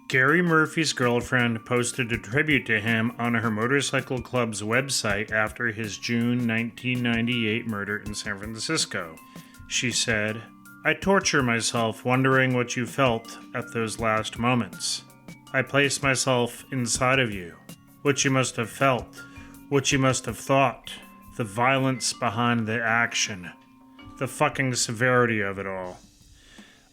Gary Murphy's girlfriend posted a tribute to him on her motorcycle club's website after his June 1998 murder in San Francisco. She said, "I torture myself wondering what you felt at those last moments. I place myself inside of you. What you must have felt, what you must have thought, the violence behind the action, the fucking severity of it all.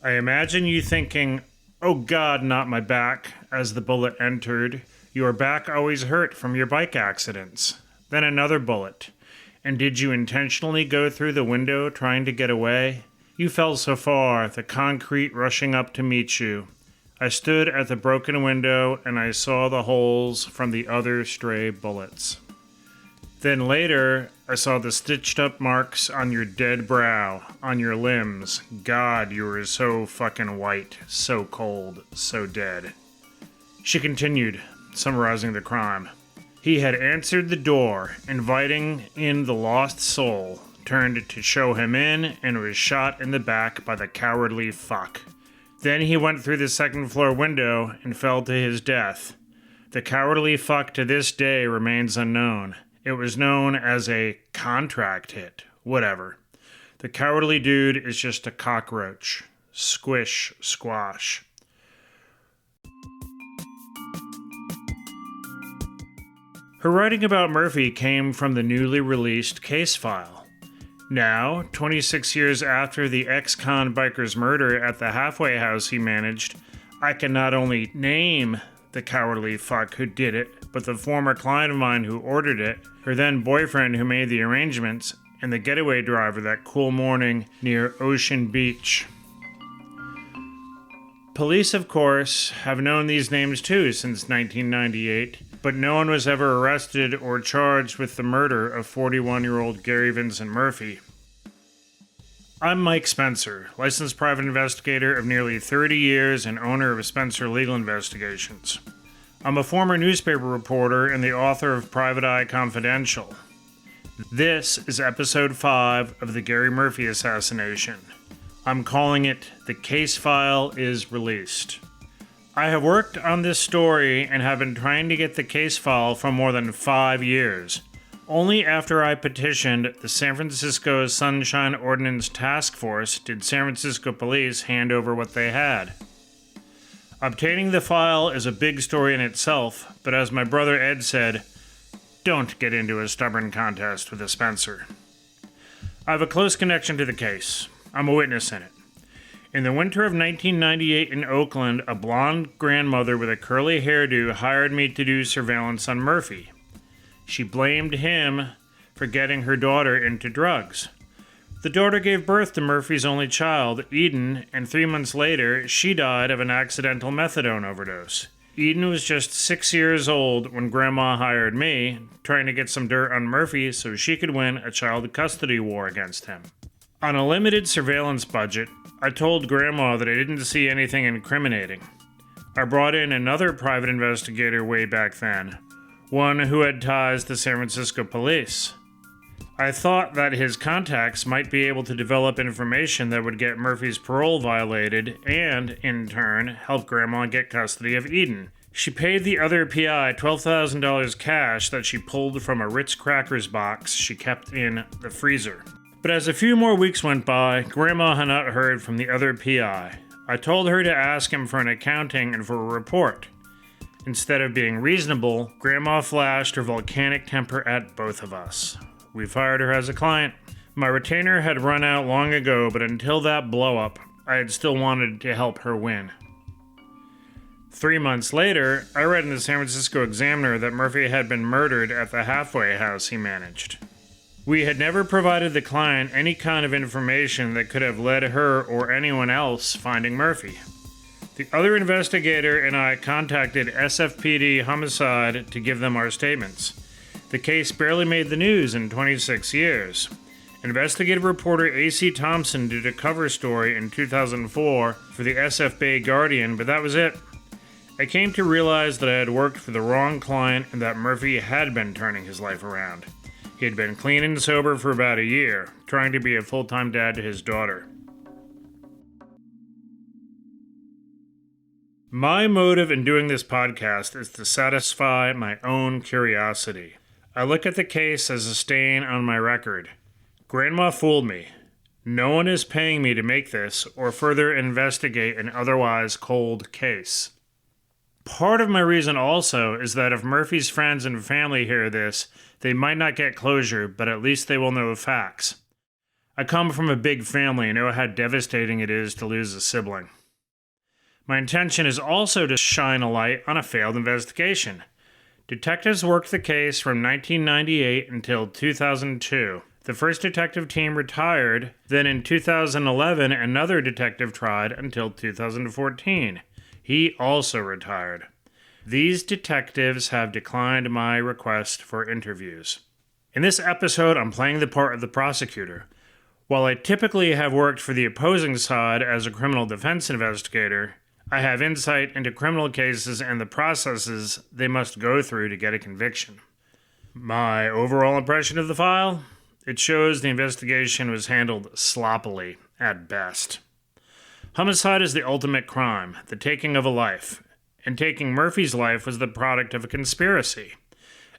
I imagine you thinking, 'Oh God, not my back,' as the bullet entered. Your back always hurt from your bike accidents. Then another bullet. And did you intentionally go through the window trying to get away? You fell so far, the concrete rushing up to meet you. I stood at the broken window and I saw the holes from the other stray bullets. Then later, I saw the stitched up marks on your dead brow, on your limbs. God, you were so fucking white, so cold, so dead." She continued, summarizing the crime. "He had answered the door, inviting in the lost soul, turned to show him in, and was shot in the back by the cowardly fuck. Then he went through the second floor window and fell to his death. The cowardly fuck to this day remains unknown. It was known as a contract hit. Whatever. The cowardly dude is just a cockroach. Squish, squash." Her writing about Murphy came from the newly released case file. Now, 26 years after the ex-con biker's murder at the halfway house he managed, I can not only name the cowardly fuck who did it, but the former client of mine who ordered it, her then boyfriend who made the arrangements, and the getaway driver that cool morning near Ocean Beach. Police, of course, have known these names too since 1998, but no one was ever arrested or charged with the murder of 41-year-old Gary Vincent Murphy. I'm Mike Spencer, licensed private investigator of nearly 30 years and owner of Spencer Legal Investigations. I'm a former newspaper reporter and the author of Private Eye Confidential. This is episode 5 of the Gary Murphy assassination. I'm calling it The Case File is Released. I have worked on this story and have been trying to get the case file for more than 5 years. Only after I petitioned the San Francisco Sunshine Ordinance Task Force did San Francisco police hand over what they had. Obtaining the file is a big story in itself, but as my brother Ed said, don't get into a stubborn contest with a Spencer. I have a close connection to the case. I'm a witness in it. In the winter of 1998 in Oakland, a blonde grandmother with a curly hairdo hired me to do surveillance on Murphy. She blamed him for getting her daughter into drugs. The daughter gave birth to Murphy's only child, Eden, and 3 months later, she died of an accidental methadone overdose. Eden was just 6 years old when Grandma hired me, trying to get some dirt on Murphy so she could win a child custody war against him. On a limited surveillance budget, I told Grandma that I didn't see anything incriminating. I brought in another private investigator way back then, one who had ties to San Francisco police. I thought that his contacts might be able to develop information that would get Murphy's parole violated and, in turn, help Grandma get custody of Eden. She paid the other PI $12,000 cash that she pulled from a Ritz Crackers box she kept in the freezer. But as a few more weeks went by, Grandma had not heard from the other PI. I told her to ask him for an accounting and for a report. Instead of being reasonable, Grandma flashed her volcanic temper at both of us. We fired her as a client. My retainer had run out long ago, but until that blow-up, I had still wanted to help her win. 3 months later, I read in the San Francisco Examiner that Murphy had been murdered at the halfway house he managed. We had never provided the client any kind of information that could have led her or anyone else finding Murphy. The other investigator and I contacted SFPD Homicide to give them our statements. The case barely made the news in 26 years. Investigative reporter A.C. Thompson did a cover story in 2004 for the SF Bay Guardian, but that was it. I came to realize that I had worked for the wrong client and that Murphy had been turning his life around. He had been clean and sober for about a year, trying to be a full-time dad to his daughter. My motive in doing this podcast is to satisfy my own curiosity. I look at the case as a stain on my record. Grandma fooled me. No one is paying me to make this or further investigate an otherwise cold case. Part of my reason also is that if Murphy's friends and family hear this, they might not get closure, but at least they will know the facts. I come from a big family and know how devastating it is to lose a sibling. My intention is also to shine a light on a failed investigation. Detectives worked the case from 1998 until 2002. The first detective team retired, then in 2011 another detective tried until 2014. He also retired. These detectives have declined my request for interviews. In this episode, I'm playing the part of the prosecutor. While I typically have worked for the opposing side as a criminal defense investigator, I have insight into criminal cases and the processes they must go through to get a conviction. My overall impression of the file? It shows the investigation was handled sloppily, at best. Homicide is the ultimate crime, the taking of a life, and taking Murphy's life was the product of a conspiracy.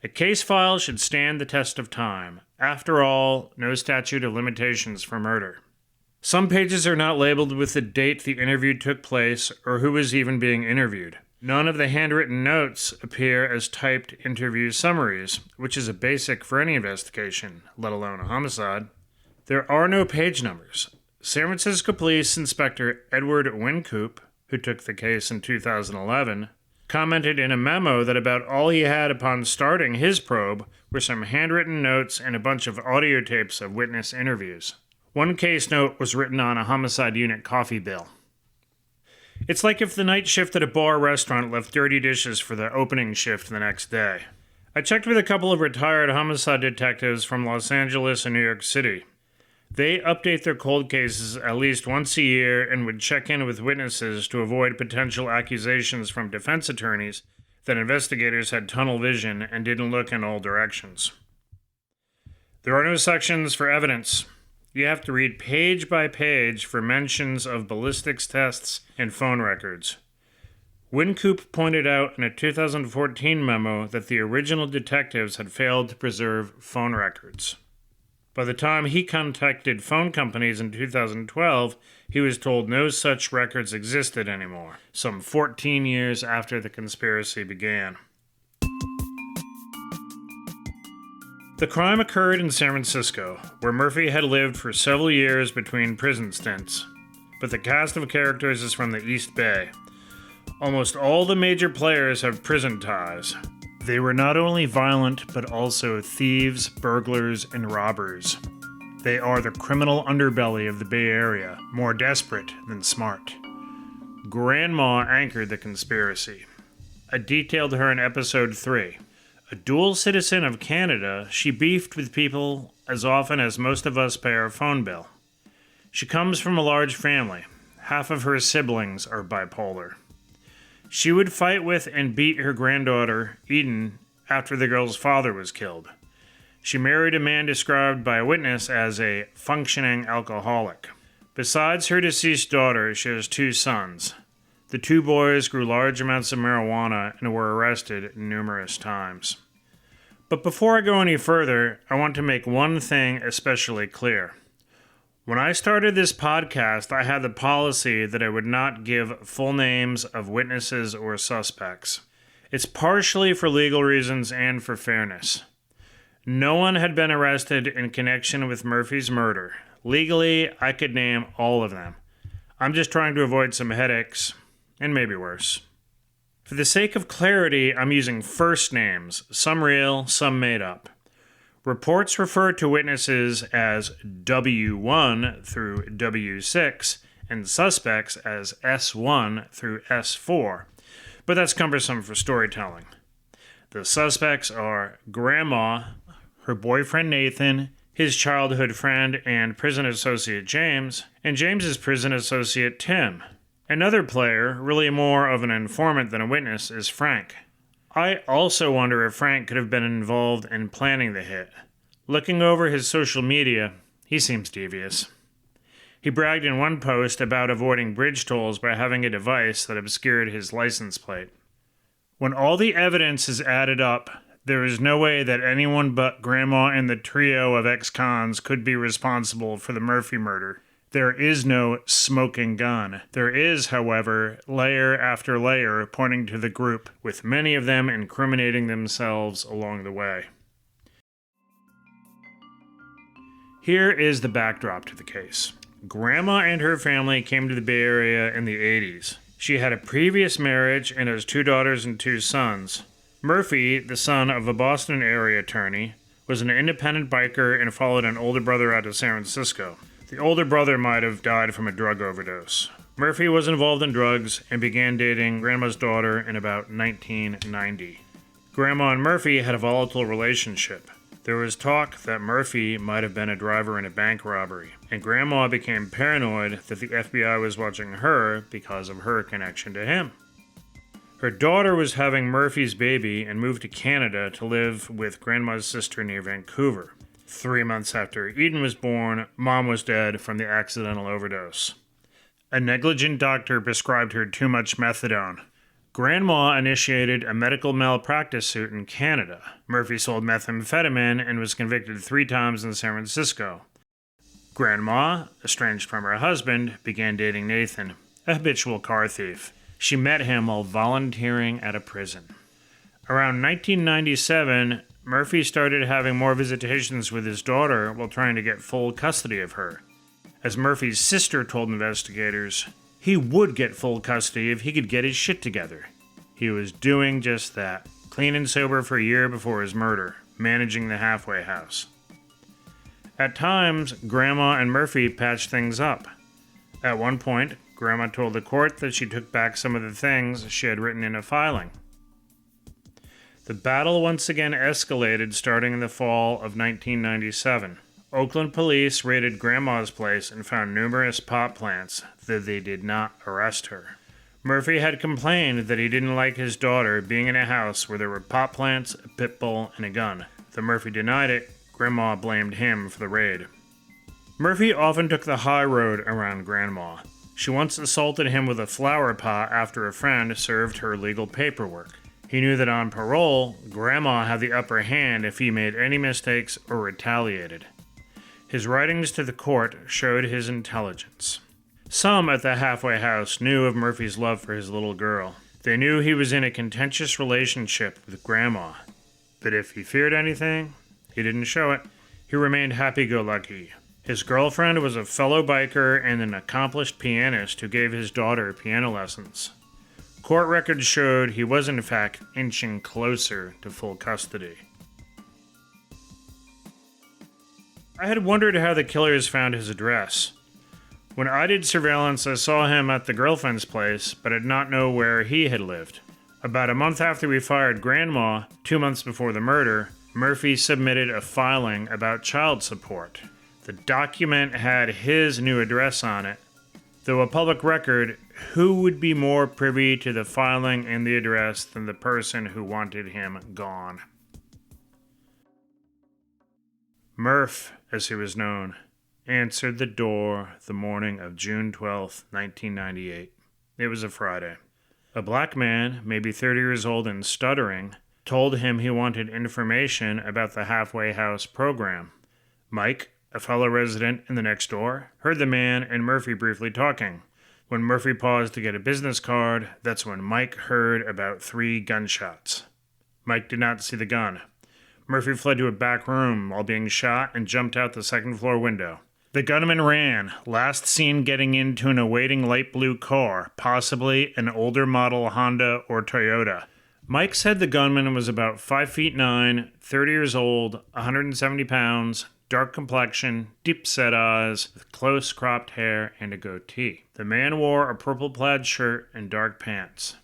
A case file should stand the test of time. After all, no statute of limitations for murder. Some pages are not labeled with the date the interview took place or who was even being interviewed. None of the handwritten notes appear as typed interview summaries, which is a basic for any investigation, let alone a homicide. There are no page numbers. San Francisco Police Inspector Edward Wincoop, who took the case in 2011, commented in a memo that about all he had upon starting his probe were some handwritten notes and a bunch of audio tapes of witness interviews. One case note was written on a homicide unit coffee bill. It's like if the night shift at a bar or restaurant left dirty dishes for the opening shift the next day. I checked with a couple of retired homicide detectives from Los Angeles and New York City. They update their cold cases at least once a year and would check in with witnesses to avoid potential accusations from defense attorneys that investigators had tunnel vision and didn't look in all directions. There are no sections for evidence. You have to read page by page for mentions of ballistics tests and phone records. Wincoop pointed out in a 2014 memo that the original detectives had failed to preserve phone records. By the time he contacted phone companies in 2012, he was told no such records existed anymore, some 14 years after the conspiracy began. The crime occurred in San Francisco, where Murphy had lived for several years between prison stints. But the cast of characters is from the East Bay. Almost all the major players have prison ties. They were not only violent, but also thieves, burglars, and robbers. They are the criminal underbelly of the Bay Area, more desperate than smart. Grandma anchored the conspiracy. I detailed her in episode 3. A dual citizen of Canada, she beefed with people as often as most of us pay our phone bill. She comes from a large family. Half of her siblings are bipolar. She would fight with and beat her granddaughter, Eden, after the girl's father was killed. She married a man described by a witness as a functioning alcoholic. Besides her deceased daughter, she has 2 sons. The 2 boys grew large amounts of marijuana and were arrested numerous times. But before I go any further, I want to make one thing especially clear. When I started this podcast, I had the policy that I would not give full names of witnesses or suspects. It's partially for legal reasons and for fairness. No one had been arrested in connection with Murphy's murder. Legally, I could name all of them. I'm just trying to avoid some headaches, and maybe worse. For the sake of clarity, I'm using first names, some real, some made up. Reports refer to witnesses as W1 through W6 and suspects as S1 through S4, but that's cumbersome for storytelling. The suspects are Grandma, her boyfriend Nathan, his childhood friend and prison associate James, and James's prison associate Tim. Another player, really more of an informant than a witness, is Frank. I also wonder if Frank could have been involved in planning the hit. Looking over his social media, he seems devious. He bragged in one post about avoiding bridge tolls by having a device that obscured his license plate. When all the evidence is added up, there is no way that anyone but Grandma and the trio of ex-cons could be responsible for the Murphy murder. There is no smoking gun. There is, however, layer after layer pointing to the group, with many of them incriminating themselves along the way. Here is the backdrop to the case. Grandma and her family came to the Bay Area in the 80s. She had a previous marriage and has 2 daughters and 2 sons. Murphy, the son of a Boston area attorney, was an independent biker and followed an older brother out of San Francisco. The older brother might have died from a drug overdose. Murphy was involved in drugs and began dating Grandma's daughter in about 1990. Grandma and Murphy had a volatile relationship. There was talk that Murphy might have been a driver in a bank robbery, and Grandma became paranoid that the FBI was watching her because of her connection to him. Her daughter was having Murphy's baby and moved to Canada to live with Grandma's sister near Vancouver. 3 months after Eden was born, Mom was dead from the accidental overdose. A negligent doctor prescribed her too much methadone. Grandma initiated a medical malpractice suit in Canada. Murphy sold methamphetamine and was convicted 3 times in San Francisco. Grandma, estranged from her husband, began dating Nathan, a habitual car thief. She met him while volunteering at a prison. Around 1997, Murphy started having more visitations with his daughter while trying to get full custody of her. As Murphy's sister told investigators, he would get full custody if he could get his shit together. He was doing just that, clean and sober for a year before his murder, managing the halfway house. At times, Grandma and Murphy patched things up. At one point, Grandma told the court that she took back some of the things she had written in a filing. The battle once again escalated starting in the fall of 1997. Oakland police raided Grandma's place and found numerous pot plants, though they did not arrest her. Murphy had complained that he didn't like his daughter being in a house where there were pot plants, a pit bull, and a gun. Though Murphy denied it, Grandma blamed him for the raid. Murphy often took the high road around Grandma. She once assaulted him with a flower pot after a friend served her legal paperwork. He knew that on parole, Grandma had the upper hand if he made any mistakes or retaliated. His writings to the court showed his intelligence. Some at the halfway house knew of Murphy's love for his little girl. They knew he was in a contentious relationship with Grandma. But if he feared anything, he didn't show it. He remained happy-go-lucky. His girlfriend was a fellow biker and an accomplished pianist who gave his daughter piano lessons. Court records showed he was in fact inching closer to full custody. I had wondered how the killers found his address. When I did surveillance, I saw him at the girlfriend's place, but I did not know where he had lived. About a month after we fired Grandma, 2 months before the murder, Murphy submitted a filing about child support. The document had his new address on it. Though a public record, who would be more privy to the filing and the address than the person who wanted him gone? Murph, as he was known, answered the door the morning of June 12, 1998. It was a Friday. A black man, maybe 30 years old and stuttering, told him he wanted information about the halfway house program. Mike, a fellow resident in the next door, heard the man and Murphy briefly talking. When Murphy paused to get a business card, that's when Mike heard about 3 gunshots. Mike did not see the gun. Murphy fled to a back room while being shot and jumped out the second-floor window. The gunman ran, last seen getting into an awaiting light blue car, possibly an older model Honda or Toyota. Mike said the gunman was about 5'9", 30 years old, 170 pounds, dark complexion, deep-set eyes, with close cropped hair and a goatee. The man wore a purple plaid shirt and dark pants.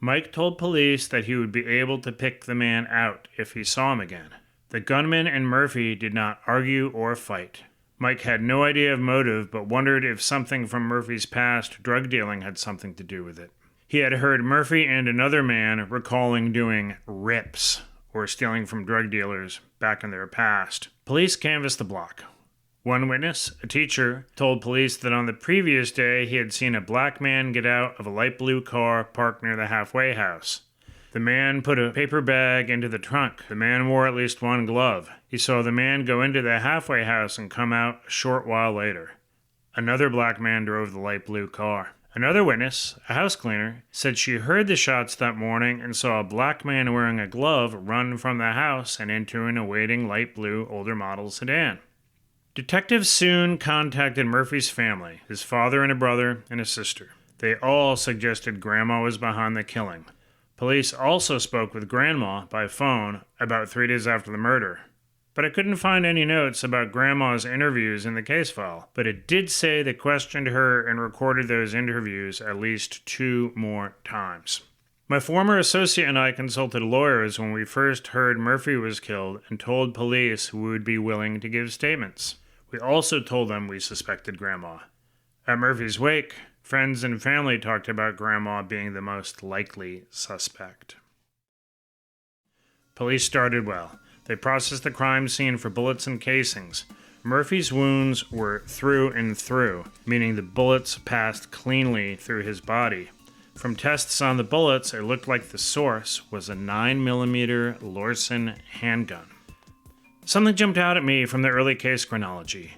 Mike told police that he would be able to pick the man out if he saw him again. The gunman and Murphy did not argue or fight. Mike had no idea of motive, but wondered if something from Murphy's past drug dealing had something to do with it. He had heard Murphy and another man recalling doing rips, or stealing from drug dealers, back in their past. Police canvassed the block. One witness, a teacher, told police that on the previous day he had seen a black man get out of a light blue car parked near the halfway house. The man put a paper bag into the trunk. The man wore at least one glove. He saw the man go into the halfway house and come out a short while later. Another black man drove the light blue car. Another witness, a house cleaner, said she heard the shots that morning and saw a black man wearing a glove run from the house and into an awaiting light blue older model sedan. Detectives soon contacted Murphy's family, his father and a brother and a sister. They all suggested Grandma was behind the killing. Police also spoke with Grandma by phone about 3 days after the murder. But I couldn't find any notes about Grandma's interviews in the case file, but it did say they questioned her and recorded those interviews at least 2 more times. My former associate and I consulted lawyers when we first heard Murphy was killed and told police we would be willing to give statements. We also told them we suspected Grandma. At Murphy's wake, friends and family talked about Grandma being the most likely suspect. Police started well. They processed the crime scene for bullets and casings. Murphy's wounds were through and through, meaning the bullets passed cleanly through his body. From tests on the bullets, it looked like the source was a 9mm Lorsen handgun. Something jumped out at me from the early case chronology.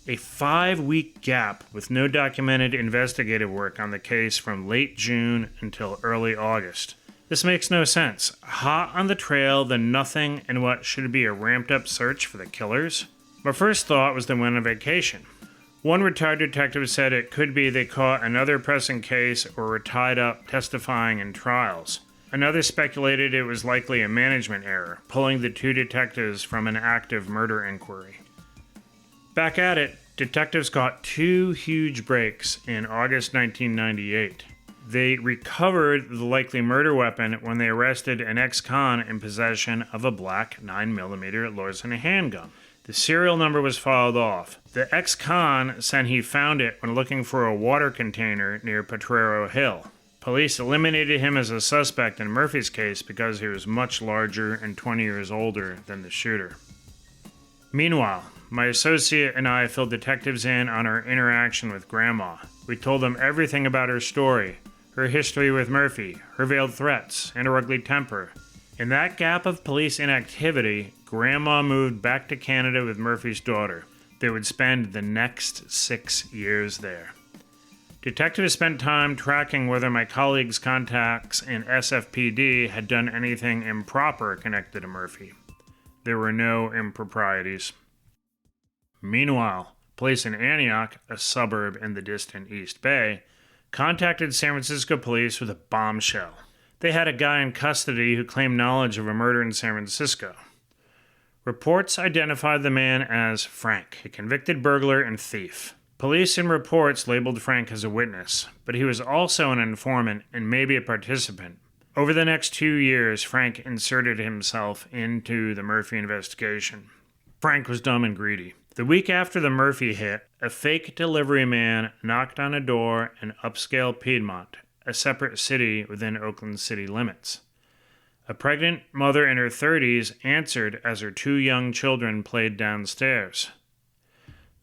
A 5-week gap with no documented investigative work on the case from late June until early August. This makes no sense. Hot on the trail, then nothing in what should be a ramped-up search for the killers? My first thought was they went on vacation. One retired detective said it could be they caught another pressing case or were tied up testifying in trials. Another speculated it was likely a management error, pulling the 2 detectives from an active murder inquiry. Back at it, detectives caught 2 huge breaks in August 1998. They recovered the likely murder weapon when they arrested an ex-con in possession of a black 9mm Lorsen handgun. The serial number was filed off. The ex-con said he found it when looking for a water container near Potrero Hill. Police eliminated him as a suspect in Murphy's case because he was much larger and 20 years older than the shooter. Meanwhile, my associate and I filled detectives in on our interaction with Grandma. We told them everything about her story, her history with Murphy, her veiled threats, and her ugly temper. In that gap of police inactivity, Grandma moved back to Canada with Murphy's daughter. They would spend the next 6 years there. Detectives spent time tracking whether my colleagues' contacts in SFPD had done anything improper connected to Murphy. There were no improprieties. Meanwhile, police in Antioch, a suburb in the distant East Bay, contacted San Francisco police with a bombshell. They had a guy in custody who claimed knowledge of a murder in San Francisco. Reports identified the man as Frank, a convicted burglar and thief. Police in reports labeled Frank as a witness, but he was also an informant and maybe a participant. Over the next 2 years, Frank inserted himself into the Murphy investigation. Frank was dumb and greedy. The week after the Murphy hit, a fake delivery man knocked on a door in upscale Piedmont, a separate city within Oakland city limits. A pregnant mother in her 30s answered as her 2 young children played downstairs.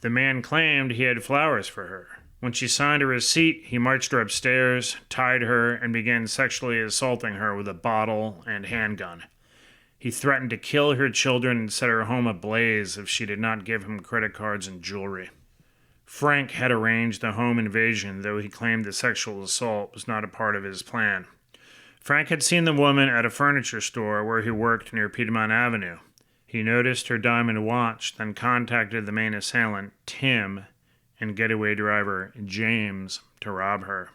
The man claimed he had flowers for her. When she signed a receipt, he marched her upstairs, tied her, and began sexually assaulting her with a bottle and handgun. He threatened to kill her children and set her home ablaze if she did not give him credit cards and jewelry. Frank had arranged the home invasion, though he claimed the sexual assault was not a part of his plan. Frank had seen the woman at a furniture store where he worked near Piedmont Avenue. He noticed her diamond watch, then contacted the main assailant, Tim, and getaway driver, James, to rob her.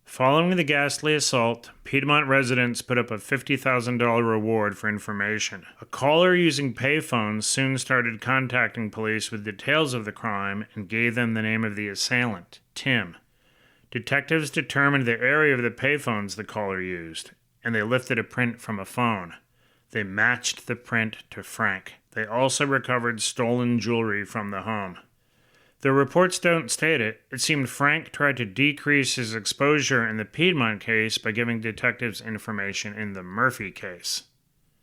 Following the ghastly assault, Piedmont residents put up a $50,000 reward for information. A caller using payphones soon started contacting police with details of the crime and gave them the name of the assailant, Tim. Detectives determined the area of the payphones the caller used, and they lifted a print from a phone. They matched the print to Frank. They also recovered stolen jewelry from the home. Though reports don't state it, it seemed Frank tried to decrease his exposure in the Piedmont case by giving detectives information in the Murphy case.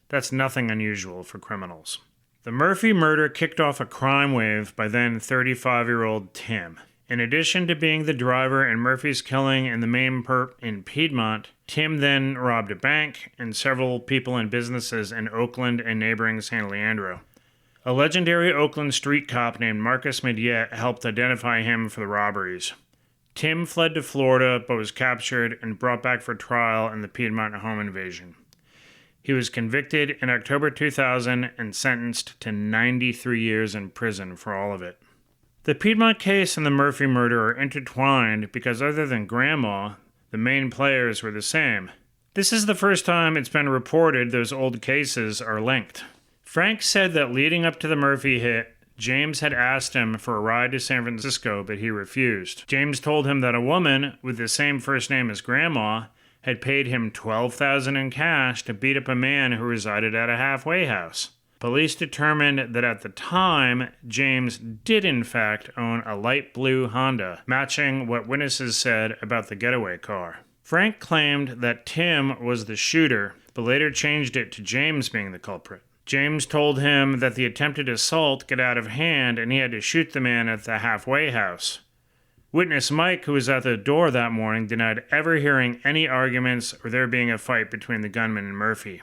That's nothing unusual for criminals. The Murphy murder kicked off a crime wave by then 35-year-old Tim. In addition to being the driver in Murphy's killing in the main perp in Piedmont, Tim then robbed a bank and several people and businesses in Oakland and neighboring San Leandro. A legendary Oakland street cop named Marcus Mediette helped identify him for the robberies. Tim fled to Florida but was captured and brought back for trial in the Piedmont home invasion. He was convicted in October 2000 and sentenced to 93 years in prison for all of it. The Piedmont case and the Murphy murder are intertwined because other than Grandma, the main players were the same. This is the first time it's been reported those old cases are linked. Frank said that leading up to the Murphy hit, James had asked him for a ride to San Francisco, but he refused. James told him that a woman with the same first name as Grandma had paid him $12,000 in cash to beat up a man who resided at a halfway house. Police determined that at the time, James did in fact own a light blue Honda, matching what witnesses said about the getaway car. Frank claimed that Tim was the shooter, but later changed it to James being the culprit. James told him that the attempted assault got out of hand and he had to shoot the man at the halfway house. Witness Mike, who was at the door that morning, denied ever hearing any arguments or there being a fight between the gunman and Murphy.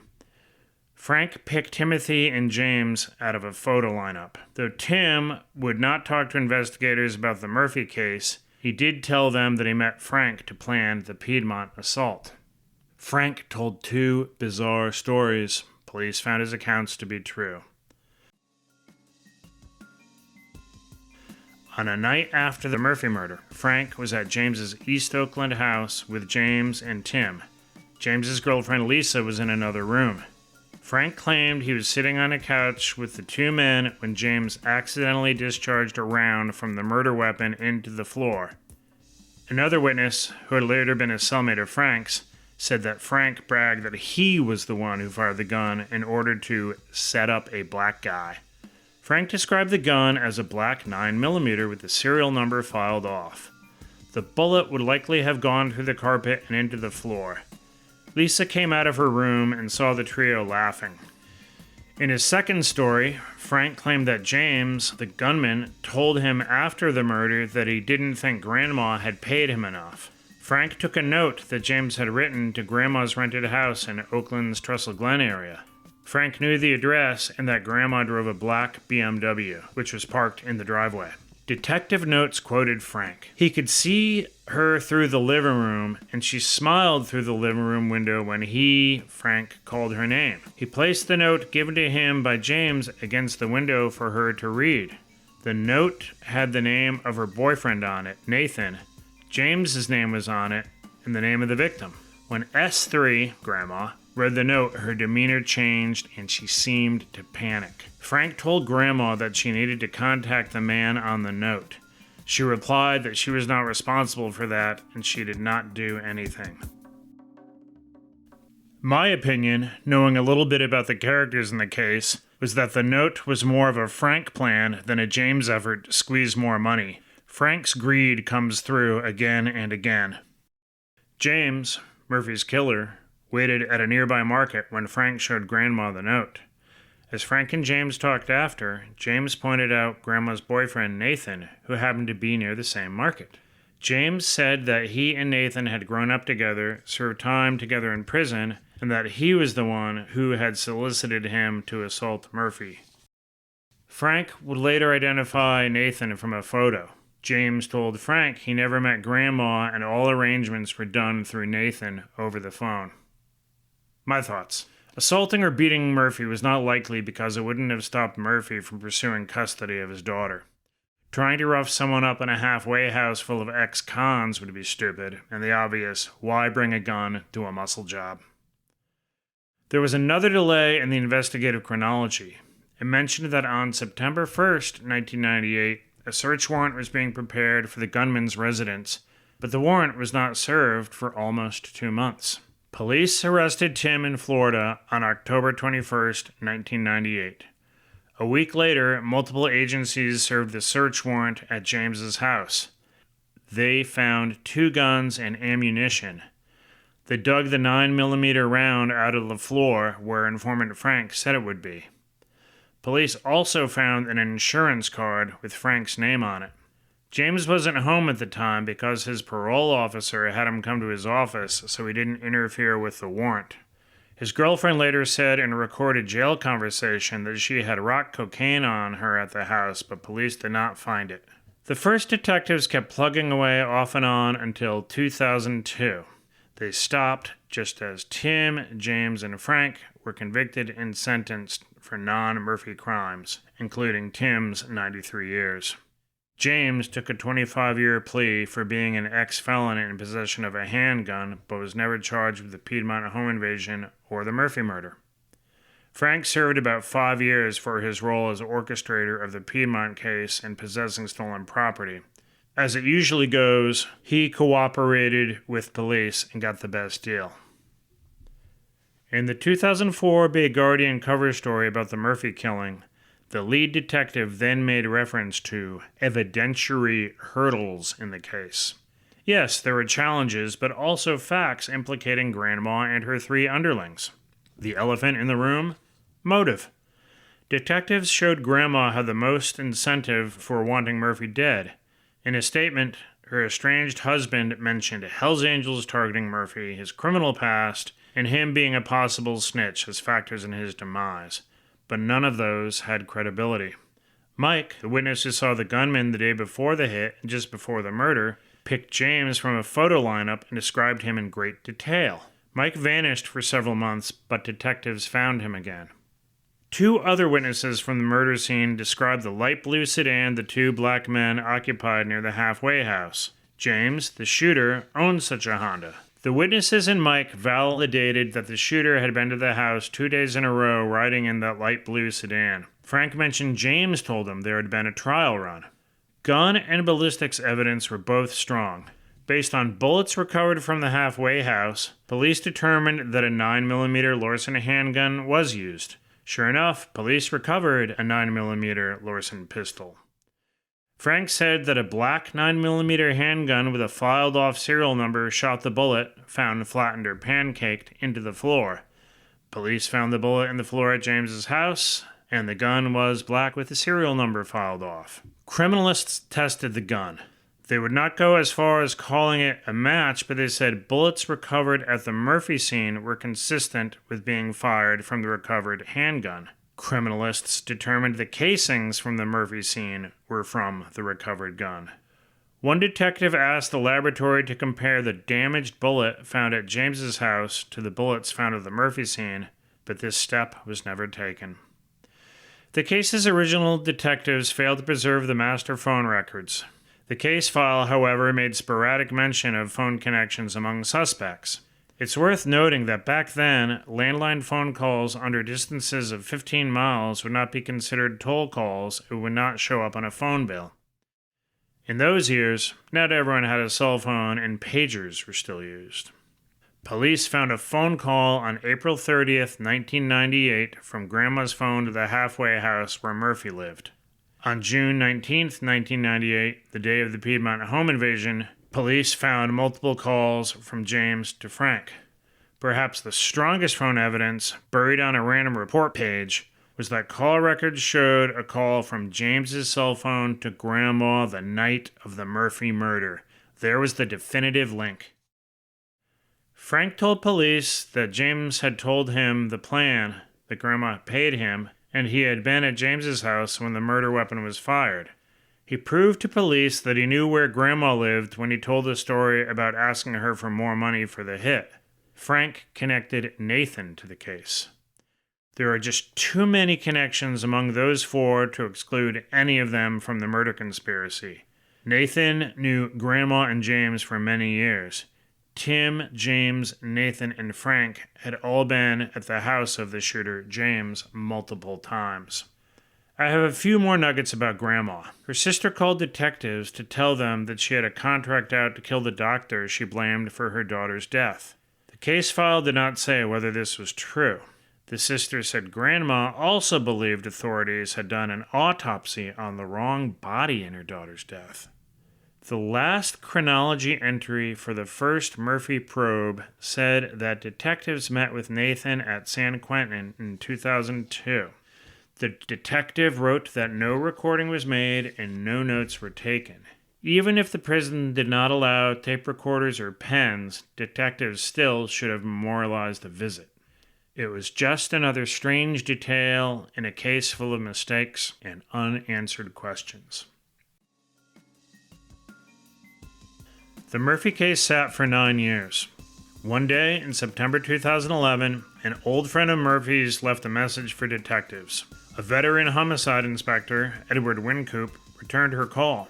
Frank picked Timothy and James out of a photo lineup. Though Tim would not talk to investigators about the Murphy case, he did tell them that he met Frank to plan the Piedmont assault. Frank told two bizarre stories. Police found his accounts to be true. On a night after the Murphy murder, Frank was at James's East Oakland house with James and Tim. James's girlfriend Lisa was in another room. Frank claimed he was sitting on a couch with the two men when James accidentally discharged a round from the murder weapon into the floor. Another witness, who had later been a cellmate of Frank's, said that Frank bragged that he was the one who fired the gun in order to set up a black guy. Frank described the gun as a black 9mm with the serial number filed off. The bullet would likely have gone through the carpet and into the floor. Lisa came out of her room and saw the trio laughing. In his second story, Frank claimed that James, the gunman, told him after the murder that he didn't think Grandma had paid him enough. Frank took a note that James had written to Grandma's rented house in Oakland's Trestle Glen area. Frank knew the address and that Grandma drove a black BMW, which was parked in the driveway. Detective notes quoted Frank. He could see her through the living room, and she smiled through the living room window when he, Frank, called her name. He placed the note given to him by James against the window for her to read. The note had the name of her boyfriend on it, Nathan. James's name was on it, and the name of the victim. When S3, Grandma, read the note, her demeanor changed and she seemed to panic. Frank told Grandma that she needed to contact the man on the note. She replied that she was not responsible for that and she did not do anything. My opinion, knowing a little bit about the characters in the case, was that the note was more of a Frank plan than a James effort to squeeze more money. Frank's greed comes through again and again. James, Murphy's killer, waited at a nearby market when Frank showed Grandma the note. As Frank and James talked after, James pointed out Grandma's boyfriend Nathan, who happened to be near the same market. James said that he and Nathan had grown up together, served time together in prison, and that he was the one who had solicited him to assault Murphy. Frank would later identify Nathan from a photo. James told Frank he never met Grandma and all arrangements were done through Nathan over the phone. My thoughts. Assaulting or beating Murphy was not likely because it wouldn't have stopped Murphy from pursuing custody of his daughter. Trying to rough someone up in a halfway house full of ex-cons would be stupid, and the obvious, why bring a gun to a muscle job? There was another delay in the investigative chronology. It mentioned that on September 1st, 1998, a search warrant was being prepared for the gunman's residence, but the warrant was not served for almost 2 months. Police arrested Tim in Florida on October 21st, 1998. A week later, multiple agencies served the search warrant at James's house. They found 2 guns and ammunition. They dug the 9mm round out of the floor where informant Frank said it would be. Police also found an insurance card with Frank's name on it. James wasn't home at the time because his parole officer had him come to his office so he didn't interfere with the warrant. His girlfriend later said in a recorded jail conversation that she had rock cocaine on her at the house, but police did not find it. The first detectives kept plugging away off and on until 2002. They stopped just as Tim, James, and Frank were convicted and sentenced for non-Murphy crimes, including Tim's 93 years. James took a 25-year plea for being an ex-felon in possession of a handgun, but was never charged with the Piedmont home invasion or the Murphy murder. Frank served about 5 years for his role as orchestrator of the Piedmont case and possessing stolen property. As it usually goes, he cooperated with police and got the best deal. In the 2004 Bay Guardian cover story about the Murphy killing, the lead detective then made reference to evidentiary hurdles in the case. Yes, there were challenges, but also facts implicating Grandma and her 3 underlings. The elephant in the room? Motive. Detectives showed Grandma had the most incentive for wanting Murphy dead. In a statement, her estranged husband mentioned Hells Angels targeting Murphy, his criminal past, and him being a possible snitch as factors in his demise. But none of those had credibility. Mike, the witness who saw the gunman the day before the hit and just before the murder, picked James from a photo lineup and described him in great detail. Mike vanished for several months, but detectives found him again. 2 other witnesses from the murder scene described the light blue sedan the 2 black men occupied near the halfway house. James, the shooter, owned such a Honda. The witnesses and Mike validated that the shooter had been to the house 2 days in a row riding in that light blue sedan. Frank mentioned James told him there had been a trial run. Gun and ballistics evidence were both strong. Based on bullets recovered from the halfway house, police determined that a 9mm Lorsen handgun was used. Sure enough, police recovered a 9mm Lorsen pistol. Frank said that a black 9mm handgun with a filed-off serial number shot the bullet, found flattened or pancaked, into the floor. Police found the bullet in the floor at James's house, and the gun was black with the serial number filed off. Criminalists tested the gun. They would not go as far as calling it a match, but they said bullets recovered at the Murphy scene were consistent with being fired from the recovered handgun. Criminalists determined the casings from the Murphy scene were from the recovered gun. One detective asked the laboratory to compare the damaged bullet found at James's house to the bullets found at the Murphy scene, but this step was never taken. The case's original detectives failed to preserve the master phone records. The case file, however, made sporadic mention of phone connections among suspects. It's worth noting that back then, landline phone calls under distances of 15 miles would not be considered toll calls and would not show up on a phone bill. In those years, not everyone had a cell phone and pagers were still used. Police found a phone call on April 30th, 1998 from Grandma's phone to the halfway house where Murphy lived. On June 19th, 1998, the day of the Piedmont home invasion, police found multiple calls from James to Frank. Perhaps the strongest phone evidence, buried on a random report page, was that call records showed a call from James's cell phone to Grandma the night of the Murphy murder. There was the definitive link. Frank told police that James had told him the plan, that Grandma paid him, and he had been at James's house when the murder weapon was fired. He proved to police that he knew where Grandma lived when he told the story about asking her for more money for the hit. Frank connected Nathan to the case. There are just too many connections among those 4 to exclude any of them from the murder conspiracy. Nathan knew Grandma and James for many years. Tim, James, Nathan, and Frank had all been at the house of the shooter, James, multiple times. I have a few more nuggets about Grandma. Her sister called detectives to tell them that she had a contract out to kill the doctor she blamed for her daughter's death. The case file did not say whether this was true. The sister said Grandma also believed authorities had done an autopsy on the wrong body in her daughter's death. The last chronology entry for the first Murphy probe said that detectives met with Nathan at San Quentin in 2002. The detective wrote that no recording was made and no notes were taken. Even if the prison did not allow tape recorders or pens, detectives still should have memorialized the visit. It was just another strange detail in a case full of mistakes and unanswered questions. The Murphy case sat for 9 years. One day in September 2011, an old friend of Murphy's left a message for detectives. A veteran homicide inspector, Edward Wincoop, returned her call.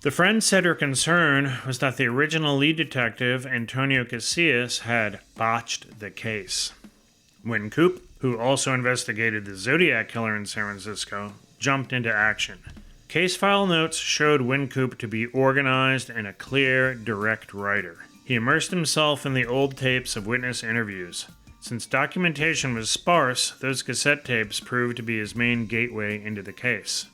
The friend said her concern was that the original lead detective, Antonio Casillas, had botched the case. Wincoop, who also investigated the Zodiac killer in San Francisco, jumped into action. Case file notes showed Wincoop to be organized and a clear, direct writer. He immersed himself in the old tapes of witness interviews. Since documentation was sparse, those cassette tapes proved to be his main gateway into the case.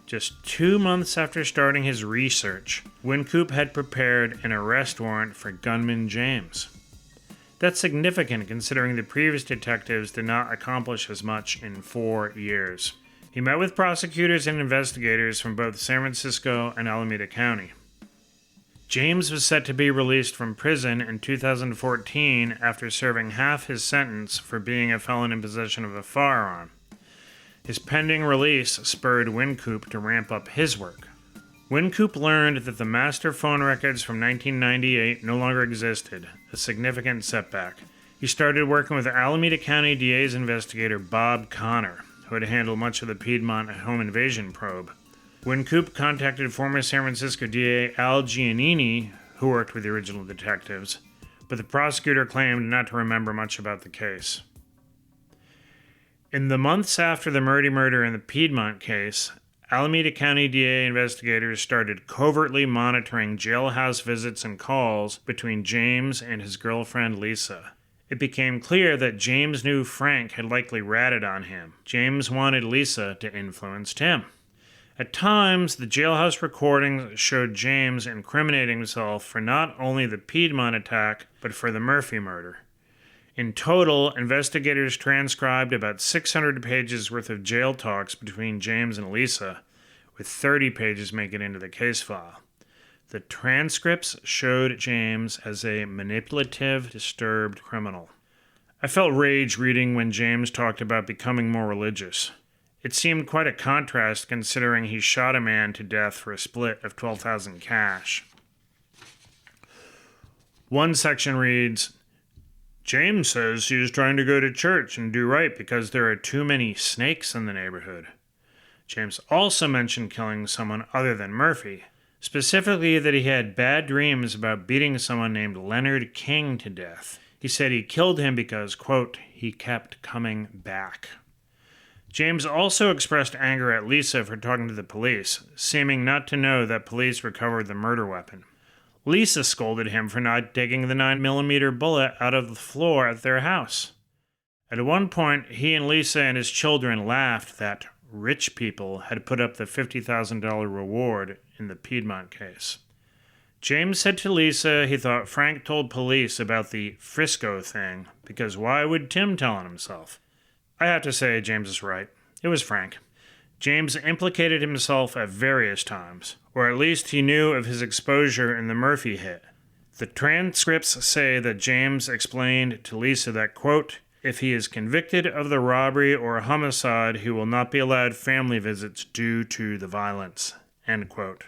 Just 2 months after starting his research, Wincoop had prepared an arrest warrant for gunman James. That's significant considering the previous detectives did not accomplish as much in 4 years. He met with prosecutors and investigators from both San Francisco and Alameda County. James was set to be released from prison in 2014 after serving half his sentence for being a felon in possession of a firearm. His pending release spurred Wincoop to ramp up his work. Wincoop learned that the master phone records from 1998 no longer existed, a significant setback. He started working with Alameda County DA's investigator Bob Connor, who had handled much of the Piedmont home invasion probe. Wincoop contacted former San Francisco DA Al Giannini, who worked with the original detectives, but the prosecutor claimed not to remember much about the case. In the months after the Murdy murder in the Piedmont case, Alameda County DA investigators started covertly monitoring jailhouse visits and calls between James and his girlfriend Lisa. It became clear that James knew Frank had likely ratted on him. James wanted Lisa to influence Tim. At times, the jailhouse recordings showed James incriminating himself for not only the Piedmont attack, but for the Murphy murder. In total, investigators transcribed about 600 pages worth of jail talks between James and Lisa, with 30 pages making it into the case file. The transcripts showed James as a manipulative, disturbed criminal. I felt rage reading when James talked about becoming more religious. It seemed quite a contrast considering he shot a man to death for a split of $12,000 cash. One section reads, James says he is trying to go to church and do right because there are too many snakes in the neighborhood. James also mentioned killing someone other than Murphy, specifically that he had bad dreams about beating someone named Leonard King to death. He said he killed him because, quote, he kept coming back. James also expressed anger at Lisa for talking to the police, seeming not to know that police recovered the murder weapon. Lisa scolded him for not taking the 9mm bullet out of the floor at their house. At one point, he and Lisa and his children laughed that rich people had put up the $50,000 reward in the Piedmont case. James said to Lisa he thought Frank told police about the Frisco thing, because why would Tim tell on himself? I have to say James is right. It was Frank. James implicated himself at various times, or at least he knew of his exposure in the Murphy hit. The transcripts say that James explained to Lisa that, quote, if he is convicted of the robbery or homicide, he will not be allowed family visits due to the violence, end quote.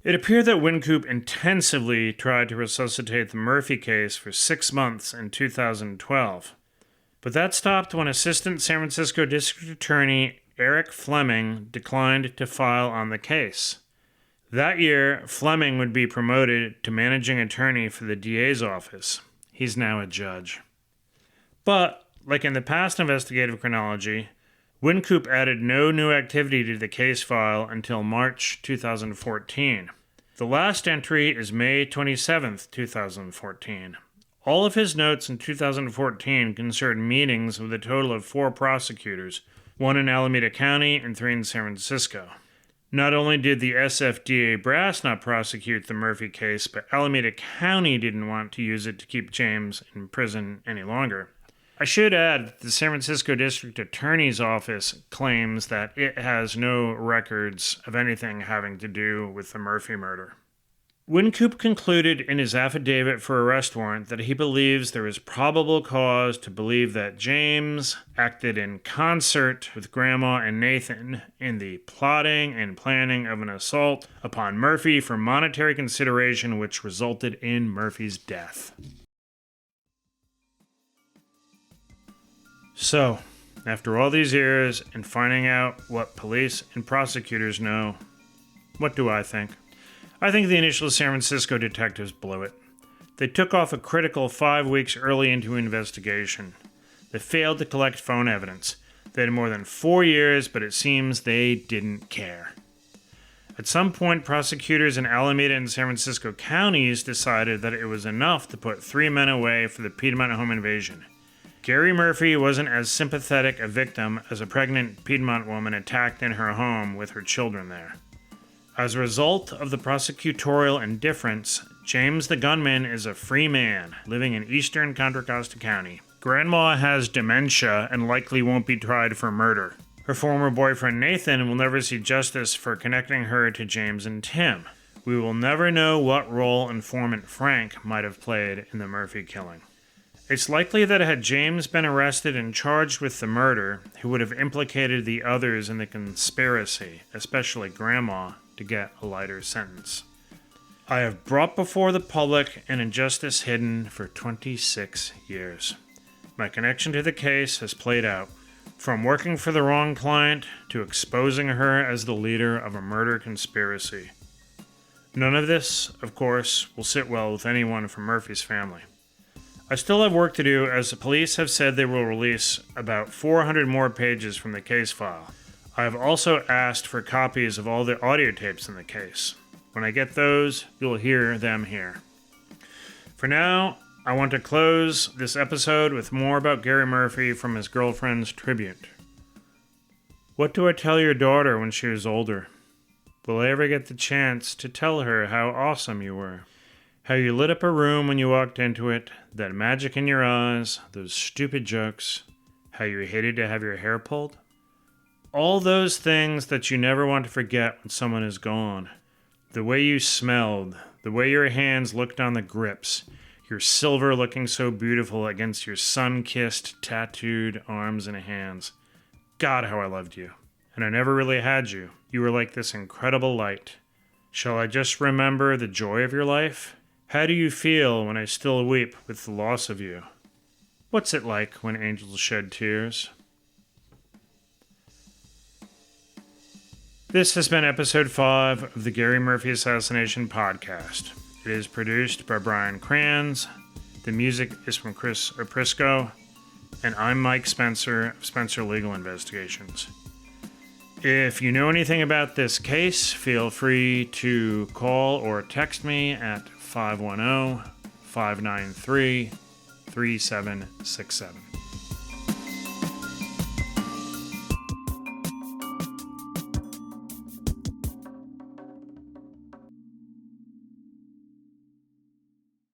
It appeared that Wincoop intensively tried to resuscitate the Murphy case for 6 months in 2012, but that stopped when Assistant San Francisco District Attorney Eric Fleming declined to file on the case. That year, Fleming would be promoted to managing attorney for the DA's office. He's now a judge. But, like in the past investigative chronology, Wincoop added no new activity to the case file until March 2014. The last entry is May 27, 2014. All of his notes in 2014 concerned meetings with a total of 4 prosecutors, 1 in Alameda County and 3 in San Francisco. Not only did the SFDA brass not prosecute the Murphy case, but Alameda County didn't want to use it to keep James in prison any longer. I should add that the San Francisco District Attorney's Office claims that it has no records of anything having to do with the Murphy murder. Wynkoop concluded in his affidavit for arrest warrant that he believes there is probable cause to believe that James acted in concert with Grandma and Nathan in the plotting and planning of an assault upon Murphy for monetary consideration, which resulted in Murphy's death. So, after all these years and finding out what police and prosecutors know, what do I think? I think the initial San Francisco detectives blew it. They took off a critical 5 weeks early into investigation. They failed to collect phone evidence. They had more than 4 years, but it seems they didn't care. At some point, prosecutors in Alameda and San Francisco counties decided that it was enough to put 3 men away for the Piedmont home invasion. Gary Murphy wasn't as sympathetic a victim as a pregnant Piedmont woman attacked in her home with her children there. As a result of the prosecutorial indifference, James the gunman is a free man living in eastern Contra Costa County. Grandma has dementia and likely won't be tried for murder. Her former boyfriend Nathan will never see justice for connecting her to James and Tim. We will never know what role informant Frank might have played in the Murphy killing. It's likely that had James been arrested and charged with the murder, he would have implicated the others in the conspiracy, especially Grandma, to get a lighter sentence. I have brought before the public an injustice hidden for 26 years. My connection to the case has played out, from working for the wrong client to exposing her as the leader of a murder conspiracy. None of this, of course, will sit well with anyone from Murphy's family. I still have work to do, as the police have said they will release about 400 more pages from the case file. I have also asked for copies of all the audio tapes in the case. When I get those, you'll hear them here. For now, I want to close this episode with more about Gary Murphy from his girlfriend's tribute. What do I tell your daughter when she is older? Will I ever get the chance to tell her how awesome you were? How you lit up a room when you walked into it, that magic in your eyes, those stupid jokes, how you hated to have your hair pulled? All those things that you never want to forget when someone is gone. The way you smelled, the way your hands looked on the grips, your silver looking so beautiful against your sun-kissed, tattooed arms and hands. God, how I loved you. And I never really had you. You were like this incredible light. Shall I just remember the joy of your life? How do you feel when I still weep with the loss of you? What's it like when angels shed tears? This has been episode 5 of the Gary Murphy Assassination Podcast. It is produced by Brian Kranz. The music is from Chris Aprisco. And I'm Mike Spencer of Spencer Legal Investigations. If you know anything about this case, feel free to call or text me at 510-593-3767.